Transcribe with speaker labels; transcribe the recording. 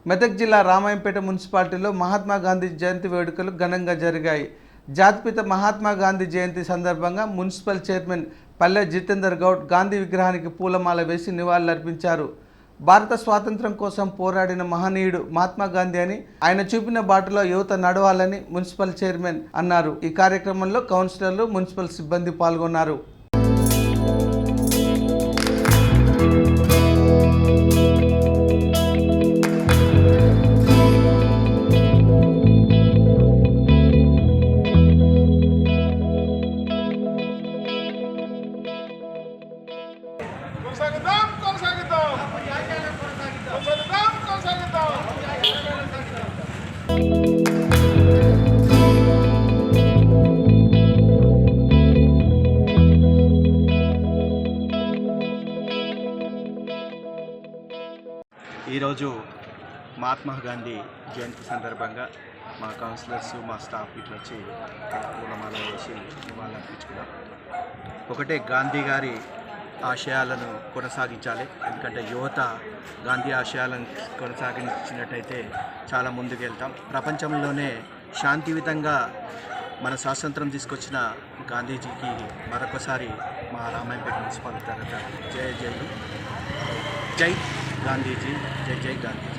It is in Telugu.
Speaker 1: మెదక్ జిల్లా రామాయంపేట మున్సిపాలిటీలో మహాత్మా గాంధీ జయంతి వేడుకలు ఘనంగా జరిగాయి. జాతిపిత మహాత్మా గాంధీ జయంతి సందర్భంగా మున్సిపల్ చైర్మన్ పల్లె జితేందర్ గౌడ్ గాంధీ విగ్రహానికి పూలమాల వేసి నివాళులర్పించారు. భారత స్వాతంత్ర్యం కోసం పోరాడిన మహనీయుడు మహాత్మా గాంధీ అని, ఆయన చూపిన బాటలో యువత నడవాలని మున్సిపల్ చైర్మన్ అన్నారు. ఈ కార్యక్రమంలో కౌన్సిలర్లు, మున్సిపల్ సిబ్బంది పాల్గొన్నారు.
Speaker 2: ఈరోజు మహాత్మా గాంధీ జయంతి సందర్భంగా మా కౌన్సిలర్స్, మా స్టాఫ్ ఇట్లా వచ్చి పూలమాల వేసి నివాళులు అర్పించుకున్నాం. ఒకటే, గాంధీ గారి ఆశయాలను కొనసాగించాలి. ఎందుకంటే యువత గాంధీ ఆశయాలను కొనసాగించినట్టయితే చాలా ముందుకు వెళ్తాం. ప్రపంచంలోనే శాంతియుతంగా మన స్వాతంత్రం తీసుకొచ్చిన గాంధీజీకి మరొకసారి మా రామాయంపేట మున్సిపాలిటీ తరఫున జై జై గాంధీజీ, జై జై గాంధీజీ.